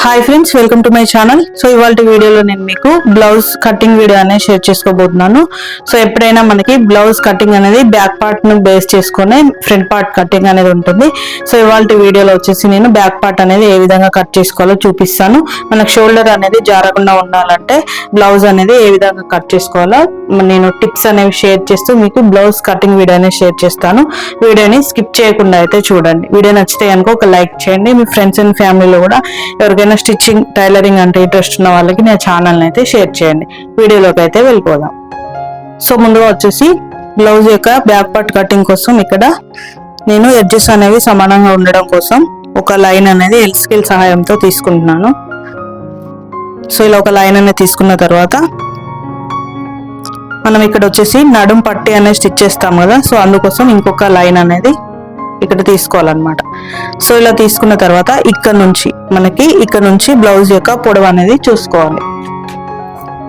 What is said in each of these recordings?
Hi friends, welcome to my channel. So ఇవాళ వీడియోలో నేను మీకు బ్లౌజ్ కటింగ్ వీడియో అనేది షేర్ చేసుకోబోతున్నాను. సో ఎప్పుడైనా మనకి బ్లౌజ్ కటింగ్ అనేది బ్యాక్ పార్ట్ ను బేస్ చేసుకుని ఫ్రంట్ పార్ట్ కటింగ్ అనేది ఉంటుంది. సో ఇవాళ వీడియోలో వచ్చేసి నేను బ్యాక్ పార్ట్ అనేది ఏ విధంగా కట్ చేసుకోవాలో చూపిస్తాను. మనకు షోల్డర్ అనేది జారకుండా ఉండాలంటే బ్లౌజ్ అనేది ఏ విధంగా కట్ చేసుకోవాలో నేను టిప్స్ అనేవి షేర్ చేస్తూ మీకు బ్లౌజ్ కటింగ్ వీడియో అనేది షేర్ చేస్తాను. వీడియోని స్కిప్ చేయకుండా అయితే చూడండి. వీడియో నచ్చితే కనుక ఒక లైక్ చేయండి. మీ ఫ్రెండ్స్ అండ్ ఫ్యామిలీలో కూడా ఎవరికైనా స్టిచ్చింగ్ టైలరింగ్ అంటే ఇంట్రెస్ట్ ఉన్న వాళ్ళకి నా ఛానల్ అయితే షేర్ చేయండి. వీడియోలోకి అయితే వెళ్ళిపోదాం. సో ముందుగా వచ్చేసి బ్లౌజ్ యొక్క బ్యాక్ పార్ట్ కటింగ్ కోసం ఇక్కడ నేను ఎడ్జెస్ అనేవి సమానంగా ఉండడం కోసం ఒక లైన్ అనేది ఎల్ స్కేల్ సహాయంతో తీసుకుంటున్నాను. సో ఇలా ఒక లైన్ అనేది తీసుకున్న తర్వాత మనం ఇక్కడ వచ్చేసి నడుం పట్టి అనేది స్టిచ్ చేస్తాం కదా, సో అందుకోసం ఇంకొక లైన్ అనేది ఇక్కడ తీసుకోవాలన్నమాట. సో ఇలా తీసుకున్న తర్వాత ఇక్కడ నుంచి బ్లౌజ్ యొక్క పొడవు అనేది చూసుకోవాలి.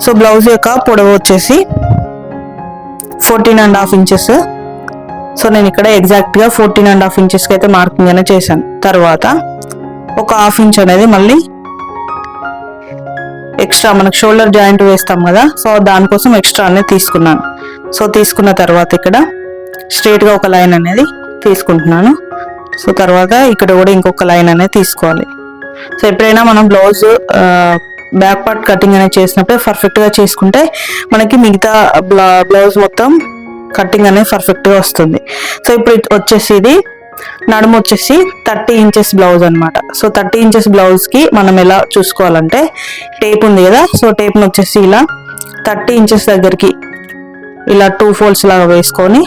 సో బ్లౌజ్ యొక్క పొడవు వచ్చేసి 14.5 ఇంచెస్. సో నేను ఇక్కడ ఎగ్జాక్ట్ గా 14.5 ఇంచెస్ కి అయితే మార్కింగ్ అనేది చేశాను. తర్వాత ఒక 1/2 ఇంచ్ అనేది మళ్ళీ ఎక్స్ట్రా మనకు షోల్డర్ జాయింట్ వేస్తాం కదా, సో దానికోసం ఎక్స్ట్రా అనేది తీసుకున్నాను. సో తీసుకున్న తర్వాత ఇక్కడ స్ట్రైట్ గా ఒక లైన్ అనేది తీసుకుంటున్నాను. సో తర్వాత ఇక్కడ కూడా ఇంకొక లైన్ అనేది తీసుకోవాలి. సో ఎప్పుడైనా మనం బ్లౌజ్ బ్యాక్ పార్ట్ కటింగ్ అనేది చేసినప్పుడు పర్ఫెక్ట్ గా చేసుకుంటే మనకి మిగతా బ్లౌజ్ మొత్తం కటింగ్ అనేది పర్ఫెక్ట్ గా వస్తుంది. సో ఇప్పుడు వచ్చేసి ఇది నడుము వచ్చేసి 30 ఇంచెస్ బ్లౌజ్ అనమాట. సో 30 ఇంచెస్ బ్లౌజ్ కి మనం ఎలా చూసుకోవాలంటే టేప్ ఉంది కదా, సో టేప్ ను వచ్చేసి ఇలా 30 ఇంచెస్ దగ్గరికి ఇలా 2 ఫోల్డ్స్ లాగా వేసుకొని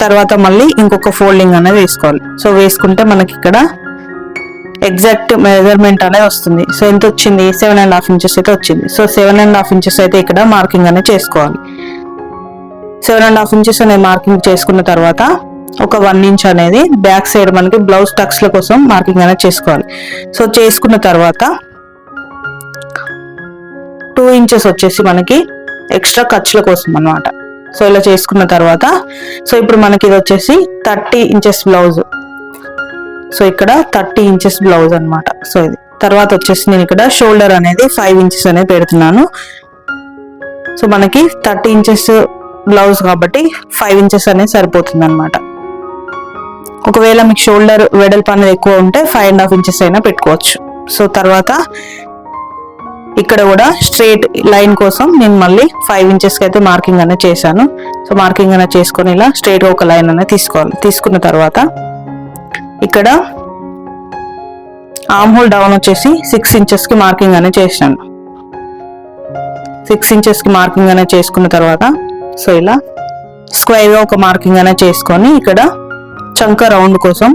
తర్వాత మళ్ళీ ఇంకొక ఫోల్డింగ్ అనేది వేసుకోవాలి. సో వేసుకుంటే మనకి ఇక్కడ ఎగ్జాక్ట్ మెజర్మెంట్ అనేది వస్తుంది. సో ఎంత వచ్చింది? 7.5 ఇంచెస్ అయితే వచ్చింది. సో 7.5 ఇంచెస్ అయితే ఇక్కడ మార్కింగ్ అనేది చేసుకోవాలి. 7.5 ఇంచెస్ అనేది మార్కింగ్ చేసుకున్న తర్వాత ఒక 1 ఇంచ్ అనేది బ్యాక్ సైడ్ మనకి బ్లౌజ్ టక్స్ల కోసం మార్కింగ్ అనేది చేసుకోవాలి. సో చేసుకున్న తర్వాత 2 ఇంచెస్ వచ్చేసి మనకి ఎక్స్ట్రా ఖర్చుల కోసం అన్నమాట. సో ఇలా చేసుకున్న తర్వాత సో ఇప్పుడు మనకి ఇది వచ్చేసి 30 ఇంచెస్ బ్లౌజ్. సో ఇక్కడ 30 ఇంచెస్ బ్లౌజ్ అనమాట. సో ఇది తర్వాత వచ్చేసి నేను ఇక్కడ షోల్డర్ అనేది 5 ఇంచెస్ అనేది పెడుతున్నాను. సో మనకి 30 ఇంచెస్ బ్లౌజ్ కాబట్టి 5 ఇంచెస్ అనేది సరిపోతుంది అనమాట. ఒకవేళ మీకు షోల్డర్ వెడల్పు అనేది ఎక్కువ ఉంటే 5.5 ఇంచెస్ అయినా పెట్టుకోవచ్చు. సో తర్వాత ఇక్కడ కూడా స్ట్రైట్ లైన్ కోసం నేను మళ్ళీ 5 ఇంచెస్ కి అయితే మార్కింగ్ అనేది చేశాను. సో మార్కింగ్ అనేది చేసుకొని ఇలా స్ట్రైట్ గా ఒక లైన్ అనేది తీసుకోవాలి. తీసుకున్న తర్వాత ఇక్కడ ఆర్మ్ హోల్ డౌన్ వచ్చేసి 6 ఇంచెస్ కి మార్కింగ్ అనేది చేశాను. 6 ఇంచెస్ కి మార్కింగ్ అనేది చేసుకున్న తర్వాత సో ఇలా స్క్వేర్ గా ఒక మార్కింగ్ అనేది చేసుకొని ఇక్కడ చంక రౌండ్ కోసం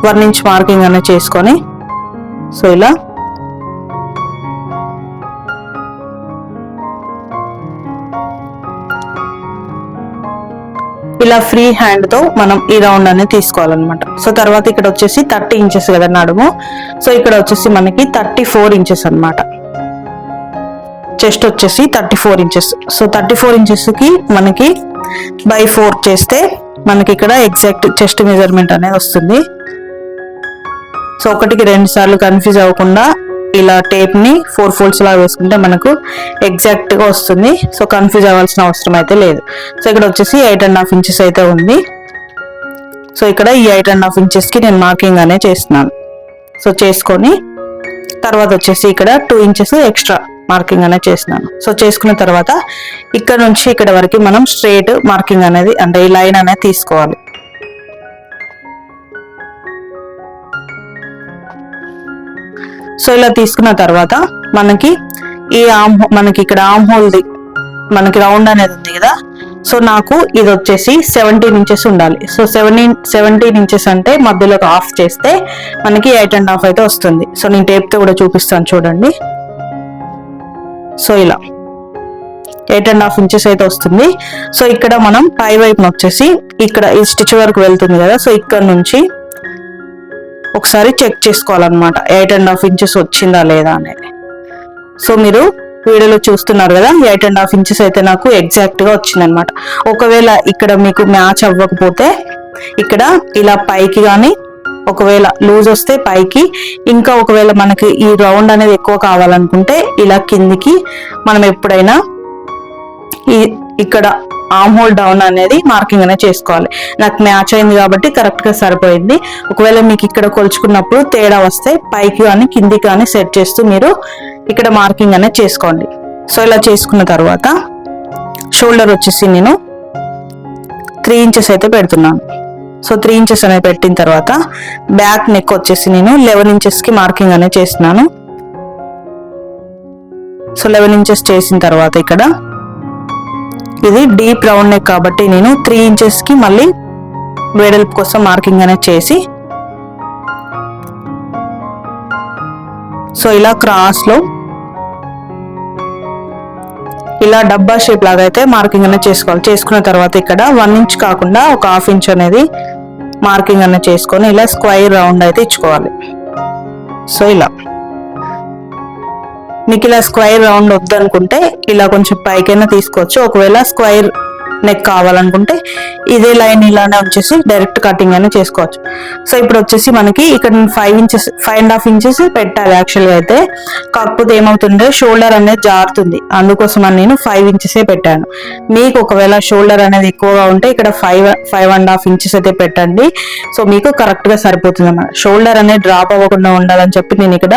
1 ఇంచ్ మార్కింగ్ అనేది చేసుకొని సో ఇలా ఫ్రీ హ్యాండ్ తో మనం ఈ రౌండ్ అనేది తీసుకోవాలన్నమాట. సో తర్వాత ఇక్కడ వచ్చేసి 30 ఇంచెస్ కదా నడుము, సో ఇక్కడ వచ్చేసి మనకి 34 ఇంచెస్ అనమాట. చెస్ట్ వచ్చేసి 34 ఇంచెస్. సో 34 ఇంచెస్ కి మనకి బై 4 చేస్తే మనకి ఇక్కడ ఎగ్జాక్ట్ చెస్ట్ మెజర్మెంట్ అనేది వస్తుంది. సో 1కి 2 సార్లు కన్ఫ్యూజ్ అవ్వకుండా ఇలా టేప్ ని 4 ఫోల్డ్స్ లాగా వేసుకుంటే మనకు ఎగ్జాక్ట్ గా వస్తుంది. సో కన్ఫ్యూజ్ అవ్వాల్సిన అవసరం అయితే లేదు. సో ఇక్కడ వచ్చేసి 8.5 ఇంచెస్ అయితే ఉంది. సో ఇక్కడ ఈ 8.5 ఇంచెస్ కి నేను మార్కింగ్ అనేది చేస్తున్నాను. సో చేసుకొని తర్వాత వచ్చేసి ఇక్కడ 2 ఇంచెస్ ఎక్స్ట్రా మార్కింగ్ అనేది చేస్తున్నాను. సో చేసుకున్న తర్వాత ఇక్కడ నుంచి ఇక్కడ వరకు మనం స్ట్రైట్ మార్కింగ్ అనేది అంటే ఈ లైన్ అనేది తీసుకోవాలి. సో ఇలా తీసుకున్న తర్వాత మనకి మనకి ఇక్కడ ఆర్మ్ హోల్ది మనకి రౌండ్ అనేది ఉంది కదా, సో నాకు ఇది వచ్చేసి 17 ఇంచెస్ ఉండాలి. సో 17 ఇంచెస్ అంటే మధ్యలోకి ఆఫ్ చేస్తే మనకి 8.5 అయితే వస్తుంది. సో నేను టేప్ తో కూడా చూపిస్తాను చూడండి. సో ఇలా 8.5 ఇంచెస్ అయితే వస్తుంది. సో ఇక్కడ మనం పై వైపున వచ్చేసి ఇక్కడ ఈ స్టిచ్ వరకు వెళ్తుంది కదా, సో ఇక్కడ నుంచి ఒకసారి చెక్ చేసుకోవాలన్నమాట 8.5 ఇంచెస్ వచ్చిందా లేదా అనేది. సో మీరు వీడియోలో చూస్తున్నారు కదా, 8.5 ఇంచెస్ అయితే నాకు ఎగ్జాక్ట్ గా వచ్చిందనమాట. ఒకవేళ ఇక్కడ మీకు మ్యాచ్ అవ్వకపోతే ఇక్కడ ఇలా పైకి కానీ ఒకవేళ లూజ్ వస్తే పైకి, ఇంకా ఒకవేళ మనకి ఈ రౌండ్ అనేది ఎక్కువ కావాలనుకుంటే ఇలా కిందికి మనం ఎప్పుడైనా ఇక్కడ ఆర్మ్ హోల్ డౌన్ అనేది మార్కింగ్ అనేది చేసుకోవాలి. నాకు మ్యాచ్ అయింది కాబట్టి కరెక్ట్ గా సరిపోయింది. ఒకవేళ మీకు ఇక్కడ కొలుచుకున్నప్పుడు తేడా వస్తే పైకి కానీ కిందికి కానీ సెట్ చేస్తూ మీరు ఇక్కడ మార్కింగ్ అనేది చేసుకోండి. సో ఇలా చేసుకున్న తర్వాత షోల్డర్ వచ్చేసి నేను 3 ఇంచెస్ అయితే పెడుతున్నాను. సో 3 ఇంచెస్ అనేది పెట్టిన తర్వాత బ్యాక్ నెక్ వచ్చేసి నేను 11 ఇంచెస్ కి మార్కింగ్ అనేది చేస్తున్నాను. సో 11 ఇంచెస్ చేసిన తర్వాత ఇక్కడ ఇది డీప్ రౌండ్ నెక్ కాబట్టి నేను 3 ఇంచెస్ కి మళ్ళీ వెడల్పు కోసం మార్కింగ్ అనేది చేసి, సో ఇలా క్రాస్ లో ఇలా డబ్బా షేప్ లాగా అయితే మార్కింగ్ అనేది చేసుకోవాలి. చేసుకున్న తర్వాత ఇక్కడ 1 ఇంచ్ కాకుండా ఒక 1/2 ఇంచ్ అనేది మార్కింగ్ అనేది చేసుకొని ఇలా స్క్వైర్ రౌండ్ అయితే ఇచ్చుకోవాలి. సో ఇలా మీకు ఇలా స్క్వైర్ రౌండ్ వద్దనుకుంటే ఇలా కొంచెం పైకైనా తీసుకోవచ్చు. ఒకవేళ స్క్వైర్ నెక్ కావాలనుకుంటే ఇదే లైన్ ఇలానే వచ్చేసి డైరెక్ట్ కటింగ్ అనేది చేసుకోవచ్చు. సో ఇప్పుడు వచ్చేసి మనకి ఇక్కడ 5.5 ఇంచెస్ పెట్టాలి యాక్చువల్గా అయితే. కాకపోతే ఏమవుతుందో షోల్డర్ అనేది జారుతుంది, అందుకోసం అని నేను 5 ఇంచెసే పెట్టాను. మీకు ఒకవేళ షోల్డర్ అనేది ఎక్కువగా ఉంటే ఇక్కడ 5.5 ఇంచెస్ అయితే పెట్టండి. సో మీకు కరెక్ట్ గా సరిపోతుంది అన్నమాట. షోల్డర్ అనేది డ్రాప్ అవ్వకుండా ఉండాలని చెప్పి నేను ఇక్కడ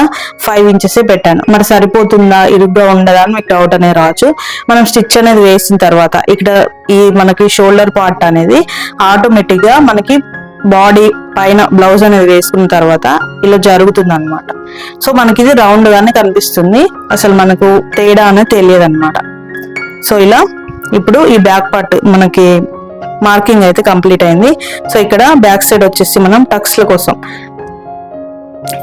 5 ఇంచెసే పెట్టాను. మరి సరిపోతుందా, ఇరుగ్గా ఉండదా అని మీకు డౌట్ అనేది రావచ్చు. మనం స్టిచ్ అనేది వేసిన తర్వాత ఇక్కడ ఈ మనకి షోల్డర్ పార్ట్ అనేది ఆటోమేటిక్ గా మనకి బాడీ పైన బ్లౌజ్ అనేది వేసుకున్న తర్వాత ఇలా జరుగుతుంది అనమాట. సో మనకి ఇది రౌండ్ గానే కనిపిస్తుంది, అసలు మనకు తేడా అనేది తెలియదు అనమాట. సో ఇలా ఇప్పుడు ఈ బ్యాక్ పార్ట్ మనకి మార్కింగ్ అయితే కంప్లీట్ అయింది. సో ఇక్కడ బ్యాక్ సైడ్ వచ్చేసి మనం టక్స్ల కోసం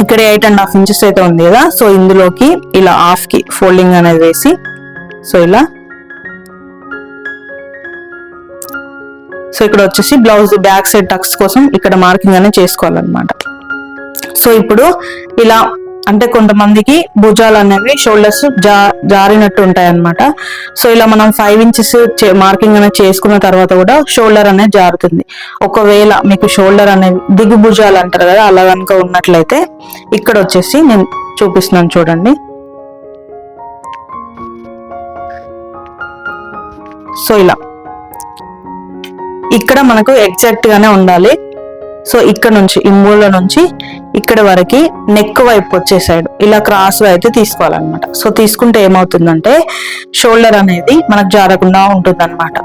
ఇక్కడ 8.5 ఇంచెస్ అయితే ఉంది కదా. సో ఇందులోకి ఇలా హాఫ్ కి ఫోల్డింగ్ అనేది వేసి, సో ఇలా సో ఇక్కడ వచ్చేసి బ్లౌజ్ బ్యాక్ సైడ్ టక్స్ కోసం ఇక్కడ మార్కింగ్ అనేది చేసుకోవాలన్నమాట. సో ఇప్పుడు ఇలా అంటే కొంతమందికి భుజాలు అనేవి షోల్డర్స్ జారినట్టు ఉంటాయి అన్నమాట. సో ఇలా మనం 5 ఇంచెస్ మార్కింగ్ అనేది చేసుకున్న తర్వాత కూడా షోల్డర్ అనేది జారుతుంది. ఒకవేళ మీకు షోల్డర్ అనేది దిగు భుజాలు అంటారు కదా, అలా కనుక ఉన్నట్లయితే ఇక్కడ వచ్చేసి నేను చూపిస్తున్నాను చూడండి. సో ఇలా ఇక్కడ మనకు ఎగ్జాక్ట్ గానే ఉండాలి. సో ఇక్కడ నుంచి ఈ మూల నుంచి ఇక్కడ వరకు నెక్ వైపు వచ్చే సైడ్ ఇలా క్రాస్ గా అయితే తీసుకోవాలన్నమాట. సో తీసుకుంటే ఏమవుతుందంటే షోల్డర్ అనేది మనకు జారకుండా ఉంటుంది అనమాట.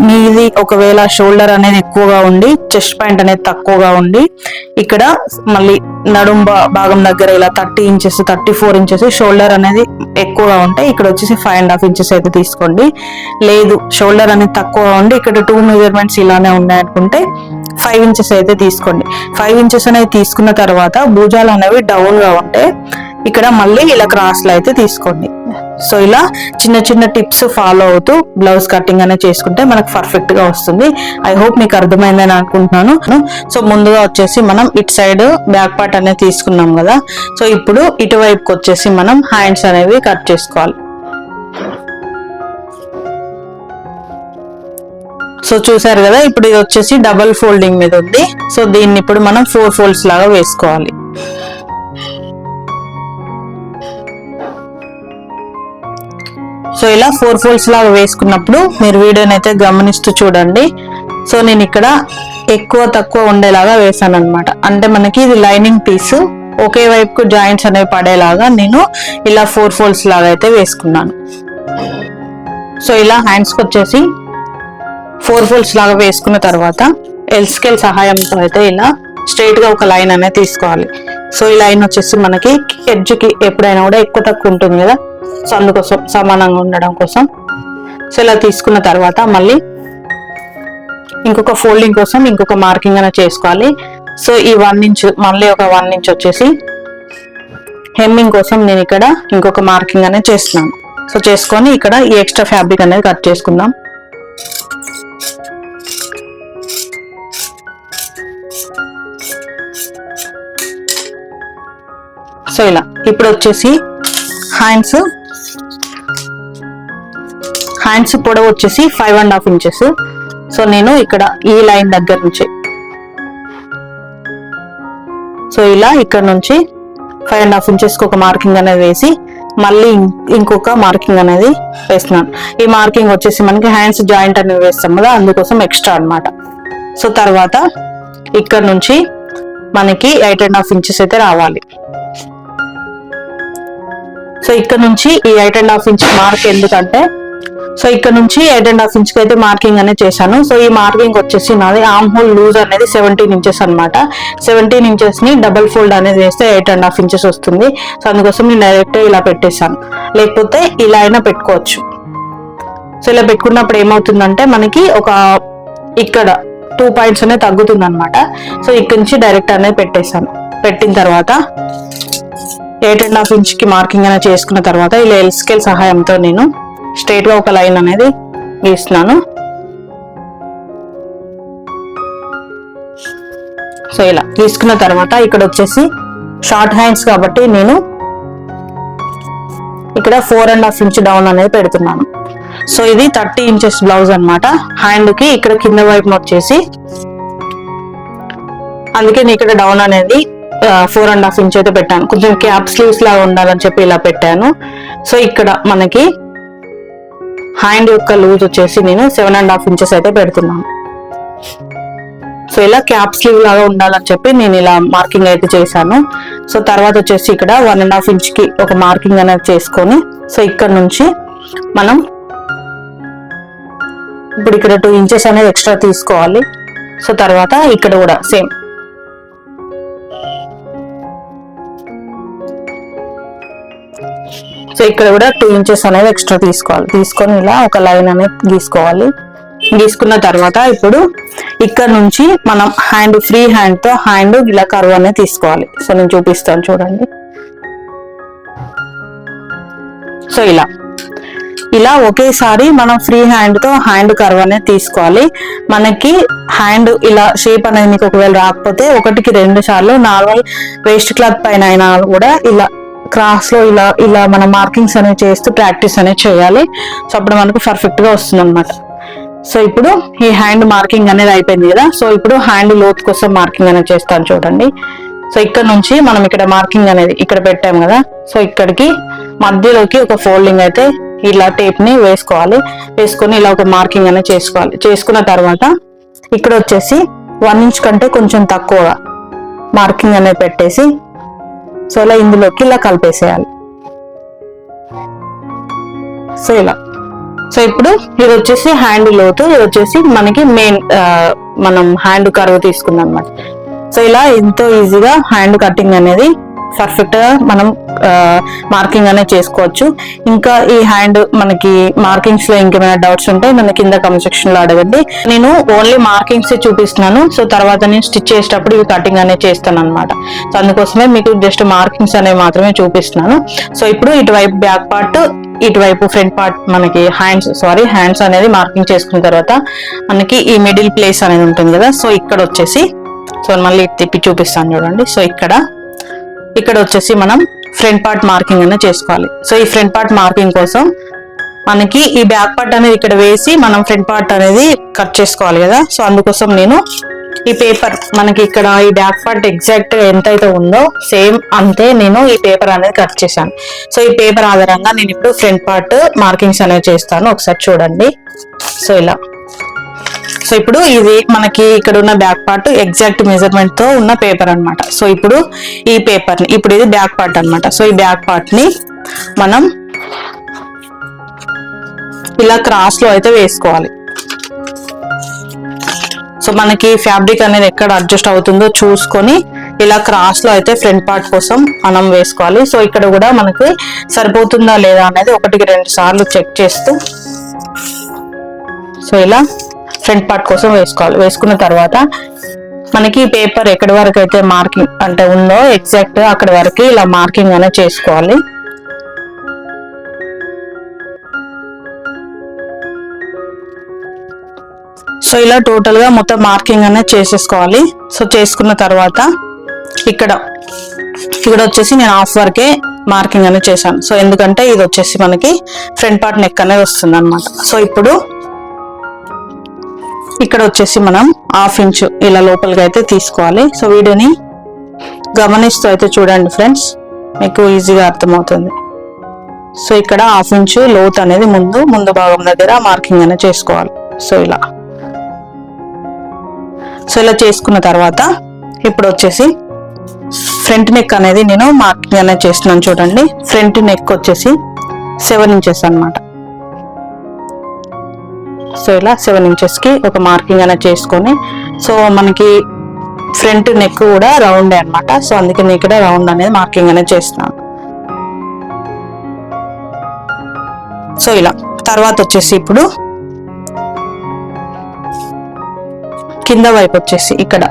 మీది ఒకవేళ షోల్డర్ అనేది ఎక్కువగా ఉండి చెస్ట్ పాయింట్ అనేది తక్కువగా ఉండి ఇక్కడ మళ్ళీ నడుం భాగం దగ్గర ఇలా 30 ఇంచెస్ 34 ఇంచెస్ షోల్డర్ అనేది ఎక్కువగా ఉంటాయి, ఇక్కడ వచ్చేసి 5.5 ఇంచెస్ అయితే తీసుకోండి. లేదు షోల్డర్ అనేది తక్కువగా ఉండి ఇక్కడ 2 మెజర్మెంట్స్ ఇలానే ఉన్నాయనుకుంటే 5 ఇంచెస్ అయితే తీసుకోండి. 5 ఇంచెస్ అనేది తీసుకున్న తర్వాత భుజాలు అనేవి డౌన్ గా ఉంటే ఇక్కడ మళ్ళీ ఇలా క్రాస్ లో అయితే తీసుకోండి. సో ఇలా చిన్న చిన్న టిప్స్ ఫాలో అవుతూ బ్లౌజ్ కటింగ్ అనేది చేసుకుంటే మనకు పర్ఫెక్ట్ గా వస్తుంది. ఐ హోప్ మీకు అర్థమైందని అనుకుంటున్నాను. సో ముందుగా వచ్చేసి మనం ఇటు సైడ్ బ్యాక్ పార్ట్ అనేది తీసుకున్నాం కదా. సో ఇప్పుడు ఇటువైపుకి వచ్చేసి మనం హ్యాండ్స్ అనేవి కట్ చేసుకోవాలి. సో చూసారు కదా, ఇప్పుడు ఇది వచ్చేసి డబల్ ఫోల్డింగ్ మీద ఉంది. సో దీన్ని ఇప్పుడు మనం 4 ఫోల్డ్స్ లాగా వేసుకోవాలి. సో ఇలా 4 ఫోల్డ్స్ లాగా వేసుకున్నప్పుడు మీరు వీడియోని అయితే గమనిస్తూ చూడండి. సో నేను ఇక్కడ ఎక్కువ తక్కువ ఉండేలాగా వేసాను అనమాట. అంటే మనకి ఇది లైనింగ్ పీస్ ఒకే వైపుకు జాయింట్స్ అనేవి పడేలాగా నేను ఇలా 4 ఫోల్డ్స్ లాగా అయితే వేసుకున్నాను. సో ఇలా హ్యాండ్స్కి వచ్చేసి 4 ఫోల్డ్స్ లాగా వేసుకున్న తర్వాత ఎల్ స్కేల్ సహాయంతో అయితే ఇలా స్ట్రైట్ గా ఒక లైన్ అనేది తీసుకోవాలి. సో ఈ లైన్ వచ్చేసి మనకి ఎడ్జ్ కి ఎప్పుడైనా కూడా ఎక్కువ తక్కువ ఉంటుంది కదా, సో అందుకోసం సమానంగా ఉండడం కోసం. సో ఇలా తీసుకున్న తర్వాత మళ్ళీ ఇంకొక ఫోల్డింగ్ కోసం ఇంకొక మార్కింగ్ అనేది చేసుకోవాలి. సో ఈ 1 ఇంచ్ మళ్ళీ ఒక 1 ఇంచ్ వచ్చేసి హెమ్మింగ్ కోసం నేను ఇక్కడ ఇంకొక మార్కింగ్ అనేది చేస్తున్నాను. సో చేసుకొని ఇక్కడ ఈ ఎక్స్ట్రా ఫ్యాబ్రిక్ అనేది కట్ చేసుకుందాం. సో ఇలా ఇప్పుడు వచ్చేసి హ్యాండ్స్ పొడవు వచ్చేసి 5.5 ఇంచెస్. సో నేను ఇక్కడ ఈ లైన్ దగ్గర నుంచి సో ఇలా ఇక్కడ నుంచి 5.5 ఇంచెస్ ఒక మార్కింగ్ అనేది వేసి మళ్ళీ ఇంకొక మార్కింగ్ అనేది వేస్తున్నాను. ఈ మార్కింగ్ వచ్చేసి మనకి హ్యాండ్స్ జాయింట్ అనేది వేస్తాం కదా, అందుకోసం ఎక్స్ట్రా అన్నమాట. సో తర్వాత ఇక్కడ నుంచి మనకి 8.5 ఇంచెస్ అయితే రావాలి. సో ఇక్కడ నుంచి ఈ 8.5 ఇంచ్ మార్క్ ఎందుకంటే, సో ఇక్కడ నుంచి 8.5 ఇంచ్ కి అయితే మార్కింగ్ అనేది చేశాను. సో ఈ మార్కింగ్ వచ్చేసి నాది ఆర్మ్ హోల్ లూజ్ అనేది 17 ఇంచెస్ అనమాట. 17 ఇంచెస్ ని డబుల్ ఫోల్డ్ అనేది వేస్తే 8.5 ఇంచెస్ వస్తుంది. సో అందుకోసం నేను డైరెక్ట్ ఇలా పెట్టేశాను, లేకపోతే ఇలా అయినా పెట్టుకోవచ్చు. సో ఇలా పెట్టుకున్నప్పుడు ఏమవుతుందంటే మనకి ఒక ఇక్కడ 2 పాయింట్స్ అనేది తగ్గుతుంది అనమాట. సో ఇక్కడ నుంచి డైరెక్ట్ అనేది పెట్టేశాను. పెట్టిన తర్వాత 8.5 ఇంచ్ కి మార్కింగ్ అనేది చేసుకున్న తర్వాత ఇలా ఎల్ స్కేల్ సహాయంతో నేను స్ట్రైట్ గా ఒక లైన్ అనేది గీస్తున్నాను. సో ఇలా గీసుకున్న తర్వాత ఇక్కడ వచ్చేసి షార్ట్ హ్యాండ్స్ కాబట్టి నేను ఇక్కడ 4.5 ఇంచ్ డౌన్ అనేది పెడుతున్నాను. సో ఇది 30 ఇంచెస్ బ్లౌజ్ అనమాట. హ్యాండ్ కి ఇక్కడ కింద వైపున వచ్చేసి అందుకే నేను ఇక్కడ డౌన్ అనేది 4.5 ఇంచ్ అయితే పెట్టాను. కొంచెం క్యాప్ స్లీవ్స్ లాగా ఉండాలని చెప్పి ఇలా పెట్టాను. సో ఇక్కడ మనకి హ్యాండ్ యొక్క లూజ్ వచ్చేసి నేను 7.5 ఇంచెస్ అయితే పెడుతున్నాను. సో ఇలా క్యాప్ స్లీవ్ లాగా ఉండాలని చెప్పి నేను ఇలా మార్కింగ్ అయితే చేశాను. సో తర్వాత వచ్చేసి ఇక్కడ 1.5 ఇంచ్ కి ఒక మార్కింగ్ అనేది చేసుకొని, సో ఇక్కడ నుంచి మనం ఇప్పుడు ఇక్కడ 2 ఇంచెస్ అనేది ఎక్స్ట్రా తీసుకోవాలి. సో తర్వాత ఇక్కడ కూడా సేమ్ సో ఇక్కడ కూడా 2 ఇంచెస్ అనేది ఎక్స్ట్రా తీసుకోవాలి. తీసుకొని ఇలా ఒక లైన్ అనేది గీసుకోవాలి. గీసుకున్న తర్వాత ఇప్పుడు ఇక్కడ నుంచి మనం హ్యాండ్ ఫ్రీ హ్యాండ్ తో హ్యాండ్ ఇలా కర్వ్ అనేది తీసుకోవాలి. సో నేను చూపిస్తాను చూడండి. సో ఇలా ఒకేసారి మనం ఫ్రీ హ్యాండ్ తో హ్యాండ్ కర్వ్ అనేది తీసుకోవాలి. మనకి హ్యాండ్ ఇలా షేప్ అనేది మీకు ఒకవేళ రాకపోతే 1కి 2 సార్లు నార్మల్ వేస్ట్ క్లాత్ పైన అయినా కూడా ఇలా క్రాస్ లో ఇలా మన మార్కింగ్స్ అనేవి చేస్తూ ప్రాక్టీస్ అనేది చేయాలి. సో అప్పుడు మనకు పర్ఫెక్ట్ గా వస్తుంది అనమాట. సో ఇప్పుడు ఈ హ్యాండ్ మార్కింగ్ అనేది అయిపోయింది కదా. సో ఇప్పుడు హ్యాండ్ లోత్ కోసం మార్కింగ్ అనేది చేస్తాను చూడండి. సో ఇక్కడ నుంచి మనం ఇక్కడ మార్కింగ్ అనేది ఇక్కడ పెట్టాం కదా. సో ఇక్కడికి మధ్యలోకి ఒక ఫోల్డింగ్ అయితే ఇలా టేప్ ని వేసుకోవాలి. వేసుకొని ఇలా ఒక మార్కింగ్ అనేది చేసుకోవాలి. చేసుకున్న తర్వాత ఇక్కడ వచ్చేసి 1 ఇంచ్ కంటే కొంచెం తక్కువగా మార్కింగ్ అనేది పెట్టేసి సో ఇలా ఇందులోకి ఇలా కలిపేసేయాలి. సో ఇలా సో ఇప్పుడు ఇది వచ్చేసి హ్యాండ్ లోతు, ఇది వచ్చేసి మనకి మెయిన్ మనం హ్యాండ్ కర్వ్ తీసుకుందాం అన్నమాట. సో ఇలా ఎంతో ఈజీగా హ్యాండ్ కటింగ్ అనేది పర్ఫెక్ట్ గా మనం మార్కింగ్ అనేది చేసుకోవచ్చు. ఇంకా ఈ హ్యాండ్ మనకి మార్కింగ్స్ లో ఇంకేమైనా డౌట్స్ ఉంటే నన్ను కింద కామెంట్ సెక్షన్ లో అడగండి. నేను ఓన్లీ మార్కింగ్స్ చూపిస్తున్నాను. సో తర్వాత నేను స్టిచ్ చేసేటప్పుడు ఇవి కటింగ్ అనేది చేస్తాను అనమాట. సో అందుకోసమే మీకు జస్ట్ మార్కింగ్స్ అనేవి మాత్రమే చూపిస్తున్నాను. సో ఇప్పుడు ఇటువైపు బ్యాక్ పార్ట్, ఇటువైపు ఫ్రంట్ పార్ట్ మనకి హ్యాండ్స్ అనేది మార్కింగ్ చేసుకున్న తర్వాత మనకి ఈ మిడిల్ ప్లేస్ అనేది ఉంటుంది కదా. సో ఇక్కడ వచ్చేసి సో మళ్ళీ తిప్పి చూపిస్తాను చూడండి. సో ఇక్కడ వచ్చేసి మనం ఫ్రంట్ పార్ట్ మార్కింగ్ అనేది చేసుకోవాలి. సో ఈ ఫ్రంట్ పార్ట్ మార్కింగ్ కోసం మనకి ఈ బ్యాక్ పార్ట్ అనేది ఇక్కడ వేసి మనం ఫ్రంట్ పార్ట్ అనేది కట్ చేసుకోవాలి కదా. సో అందుకోసం నేను ఈ పేపర్ మనకి ఇక్కడ ఈ బ్యాక్ పార్ట్ ఎగ్జాక్ట్ ఎంత అయితే ఉందో సేమ్ అంతే నేను ఈ పేపర్ అనేది కట్ చేశాను. సో ఈ పేపర్ ఆధారంగా నేను ఇప్పుడు ఫ్రంట్ పార్ట్ మార్కింగ్స్ అనేవి చేస్తాను. ఒకసారి చూడండి. సో ఇలా సో ఇప్పుడు ఇది మనకి ఇక్కడ ఉన్న బ్యాక్ పార్ట్ ఎగ్జాక్ట్ మెజర్మెంట్ తో ఉన్న పేపర్ అన్నమాట. సో ఇప్పుడు ఈ పేపర్ ని ఇప్పుడు ఇది బ్యాక్ పార్ట్ అన్నమాట. సో ఈ బ్యాక్ పార్ట్ ని మనం ఇలా క్రాస్ లో అయితే వేసుకోవాలి. సో మనకి ఫ్యాబ్రిక్ అనేది ఎక్కడ అడ్జస్ట్ అవుతుందో చూసుకొని ఇలా క్రాస్ లో అయితే ఫ్రంట్ పార్ట్ కోసం మనం వేసుకోవాలి. సో ఇక్కడ కూడా మనకి సరిపోతుందా లేదా అనేది 1కి 2 సార్లు చెక్ చేస్తూ సో ఇలా ఫ్రంట్ పార్ట్ కోసం వేసుకోవాలి. వేసుకున్న తర్వాత మనకి పేపర్ ఎక్కడి వరకు అయితే మార్కింగ్ అంటే ఉందో ఎగ్జాక్ట్ అక్కడి వరకు ఇలా మార్కింగ్ అనేది చేసుకోవాలి. సో ఇలా టోటల్ గా మొత్తం మార్కింగ్ అనేది చేసేసుకోవాలి. సో చేసుకున్న తర్వాత ఇక్కడ వచ్చేసి నేను హాఫ్ వరకే మార్కింగ్ అనేది చేశాను. సో ఎందుకంటే ఇది వచ్చేసి మనకి ఫ్రంట్ పార్ట్ నెక్ అనేది వస్తుంది అనమాట. సో ఇప్పుడు ఇక్కడ వచ్చేసి మనం 1/2 ఇంచ్ ఇలా లోపలికి అయితే తీసుకోవాలి. సో వీడియోని గమనిస్తూ అయితే చూడండి ఫ్రెండ్స్, మీకు ఈజీగా అర్థమవుతుంది. సో ఇక్కడ 1/2 ఇంచు లోతు అనేది ముందు భాగం దగ్గర మార్కింగ్ అనేది చేసుకోవాలి. సో ఇలా చేసుకున్న తర్వాత ఇప్పుడు వచ్చేసి ఫ్రంట్ నెక్ అనేది నేను మార్కింగ్ అనేది చేస్తున్నాను. చూడండి, ఫ్రంట్ నెక్ వచ్చేసి 7 ఇంచెస్ అన్నమాట. సో ఇలా 7 ఇంచెస్ కి ఒక మార్కింగ్ అనేది చేసుకొని, సో మనకి ఫ్రంట్ నెక్ కూడా రౌండ్ అన్నమాట. సో అందుకే నేను ఇక్కడ రౌండ్ అనేది మార్కింగ్ అనేది చేస్తున్నాను. సో ఇలా తర్వాత వచ్చేసి ఇప్పుడు కింద వైపు వచ్చేసి ఇక్కడ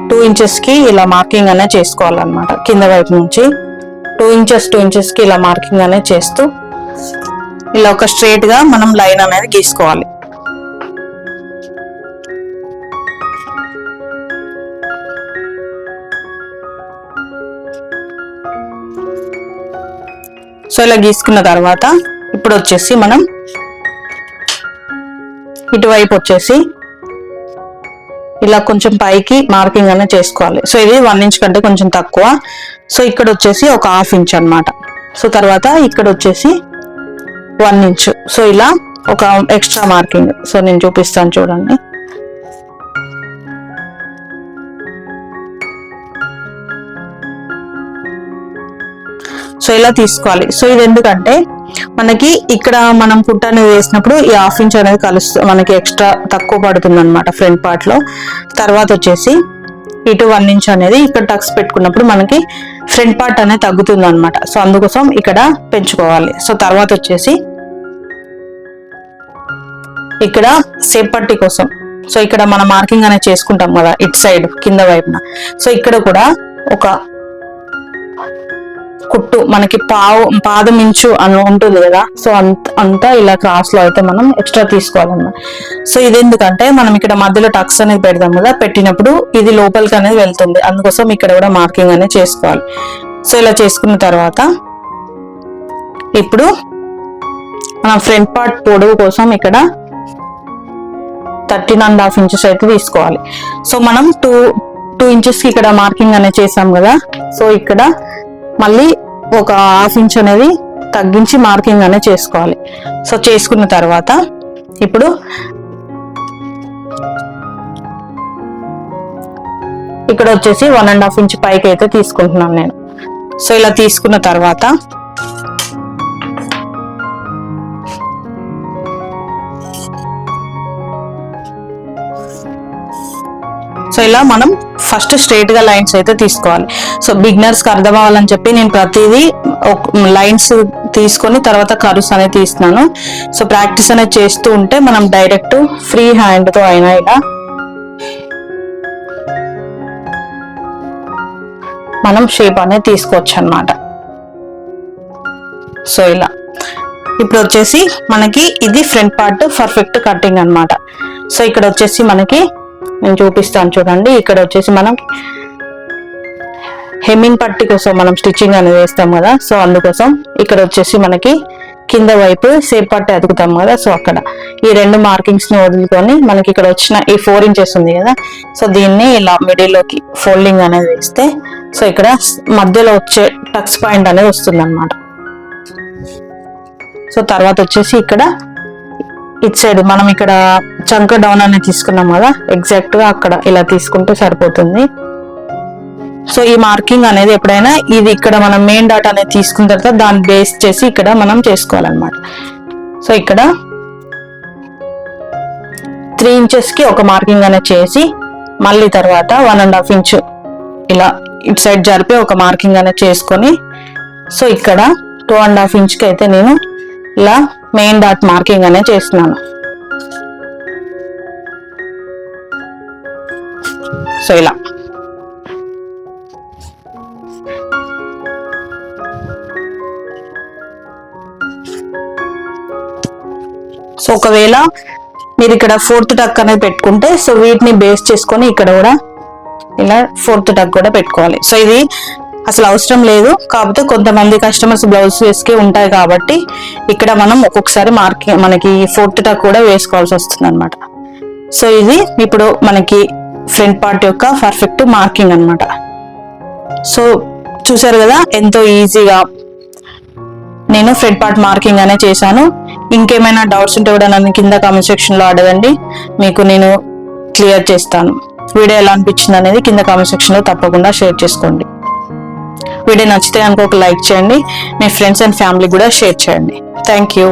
2 ఇంచెస్ కి ఇలా మార్కింగ్ అనేది చేసుకోవాలన్నమాట. కింద వైపు నుంచి 2 ఇంచెస్ కి ఇలా మార్కింగ్ అనేది చేస్తూ ఇలా ఒక స్ట్రైట్ గా మనం లైన్ అనేది గీసుకోవాలి. సో ఇలా గీసుకున్న తర్వాత ఇప్పుడు వచ్చేసి మనం ఇటువైపు వచ్చేసి ఇలా కొంచెం పైకి మార్కింగ్ అనేది చేసుకోవాలి. సో ఇది 1 ఇంచ్ కంటే కొంచెం తక్కువ. సో ఇక్కడ వచ్చేసి ఒక 1/2 ఇంచ్ అన్నమాట. సో తర్వాత ఇక్కడ వచ్చేసి 1 ఇంచ్. సో ఇలా ఒక ఎక్స్ట్రా మార్కింగ్. సో నేను చూపిస్తాను చూడండి. సో ఇలా తీసుకోవాలి. సో ఇది ఎందుకంటే మనకి ఇక్కడ మనం కుట్ట అనేది వేసినప్పుడు ఈ 1/2 ఇంచ్ అనేది మనకి ఎక్స్ట్రా తక్కువ పడుతుంది అనమాట ఫ్రంట్ పార్ట్ లో. తర్వాత వచ్చేసి ఇటు 1 ఇంచ్ అనేది ఇక్కడ టక్స్ పెట్టుకున్నప్పుడు మనకి ఫ్రంట్ పార్ట్ అనేది తగ్గుతుంది అనమాట. సో అందుకోసం ఇక్కడ పెంచుకోవాలి. సో తర్వాత వచ్చేసి ఇక్కడ సేప్ పట్టి కోసం, సో ఇక్కడ మనం మార్కింగ్ అనేది చేసుకుంటాం కదా ఇటు సైడ్ కింద వైపున. సో ఇక్కడ కూడా ఒక కుట్టు మనకి పాదం ఇంచు అని ఉంటుంది కదా. సో అంతా ఇలా క్రాస్ లో అయితే మనం ఎక్స్ట్రా తీసుకోవాలన్నమాట. సో ఇది ఎందుకంటే మనం ఇక్కడ మధ్యలో టక్స్ అనేది పెడతాం కదా, పెట్టినప్పుడు ఇది లోపలికి అనేది వెళ్తుంది. అందుకోసం ఇక్కడ కూడా మార్కింగ్ అనేది చేసుకోవాలి. సో ఇలా చేసుకున్న తర్వాత ఇప్పుడు మనం ఫ్రంట్ పార్ట్ పొడవు కోసం ఇక్కడ 13.5 ఇంచెస్ అయితే తీసుకోవాలి. సో మనం 2 ఇంచెస్ కి ఇక్కడ మార్కింగ్ అనేది చేసాం కదా. సో ఇక్కడ మళ్ళీ ఒక 1/2 ఇంచ్ అనేది తగ్గించి మార్కింగ్ అనేది చేసుకోవాలి. సో చేసుకున్న తర్వాత ఇప్పుడు ఇక్కడ వచ్చేసి 1.5 ఇంచ్ పైకి అయితే తీసుకుంటున్నాను నేను. సో ఇలా తీసుకున్న తర్వాత సో ఇలా మనం ఫస్ట్ స్ట్రైట్ గా లైన్స్ అయితే తీసుకోవాలి. సో బిగినర్స్ కి అర్థం అవ్వాలని చెప్పి నేను ప్రతిదీ లైన్స్ తీసుకొని తర్వాత కర్వ్స్ అనేది తీస్తున్నాను. సో ప్రాక్టీస్ అనేది చేస్తూ ఉంటే మనం డైరెక్ట్ ఫ్రీ హ్యాండ్ తో అయినా ఇలా మనం షేప్ అనేది తీసుకోవచ్చు అన్నమాట. సో ఇలా ఇప్పుడు వచ్చేసి మనకి ఇది ఫ్రంట్ పార్ట్ పర్ఫెక్ట్ కటింగ్ అన్నమాట. సో ఇక్కడ వచ్చేసి మనకి నేను చూపిస్తాను చూడండి. ఇక్కడ వచ్చేసి మనం హెమ్మింగ్ పట్టి కోసం మనం స్టిచ్చింగ్ అనేది వేస్తాం కదా. సో అందుకోసం ఇక్కడ వచ్చేసి మనకి కింద వైపు సేప్ పట్టి అతుకుతాం కదా. సో అక్కడ ఈ 2 మార్కింగ్స్ ని వదులుకొని మనకి ఇక్కడ వచ్చిన ఈ 4 ఇంచెస్ ఉంది కదా. సో దీన్ని ఇలా మిడిల్ లోకి ఫోల్డింగ్ అనేది వేస్తే సో ఇక్కడ మధ్యలో వచ్చే టక్స్ పాయింట్ అనేది వస్తుంది అనమాట. సో తర్వాత వచ్చేసి ఇక్కడ ఇట్ సైడ్ మనం ఇక్కడ చంక డౌన్ అనేది తీసుకున్నాం కదా, ఎగ్జాక్ట్ గా అక్కడ ఇలా తీసుకుంటే సరిపోతుంది. సో ఈ మార్కింగ్ అనేది ఎప్పుడైనా ఇది ఇక్కడ మనం మెయిన్ డాట్ అనేది తీసుకున్న తర్వాత దాన్ని బేస్ చేసి ఇక్కడ మనం చేసుకోవాలన్నమాట. సో ఇక్కడ 3 ఇంచెస్ కి ఒక మార్కింగ్ అనేది చేసి మళ్ళీ తర్వాత 1.5 ఇంచ్ ఇలా ఇట్ సైడ్ జరిపి ఒక మార్కింగ్ అనేది చేసుకొని సో ఇక్కడ 2.5 ఇంచ్ కి అయితే నేను ఇలా మెయిన్ డాట్ మార్కింగ్ అనేది చేస్తున్నాను. సో ఇలా సో ఒకవేళ మీరు ఇక్కడ 4th టక్ అనేది పెట్టుకుంటే సో వీటిని బేస్ చేసుకొని ఇక్కడ కూడా ఇలా 4th టక్ కూడా పెట్టుకోవాలి. సో ఇది అసలు అవసరం లేదు, కాకపోతే కొంతమంది కస్టమర్స్ బ్లౌజ్ వేసుకే ఉంటాయి కాబట్టి ఇక్కడ మనం ఒక్కొక్కసారి మనకి 4th టక్ కూడా వేసుకోవాల్సి వస్తుంది అనమాట. సో ఇది ఇప్పుడు మనకి ఫ్రంట్ పార్ట్ యొక్క పర్ఫెక్ట్ మార్కింగ్ అనమాట. సో చూసారు కదా ఎంతో ఈజీగా నేను ఫ్రంట్ పార్ట్ మార్కింగ్ అనే చేశాను. ఇంకేమైనా డౌట్స్ ఉంటే కూడా నన్ను కింద కామెంట్ సెక్షన్ లో అడగండి, మీకు నేను క్లియర్ చేస్తాను. వీడియో ఎలా అనిపించింది అనేది కింద కామెంట్ సెక్షన్ లో తప్పకుండా షేర్ చేసుకోండి. వీడియో నచ్చితే కనుక ఒక లైక్ చేయండి, మీ ఫ్రెండ్స్ అండ్ ఫ్యామిలీ కూడా షేర్ చేయండి. Thank you.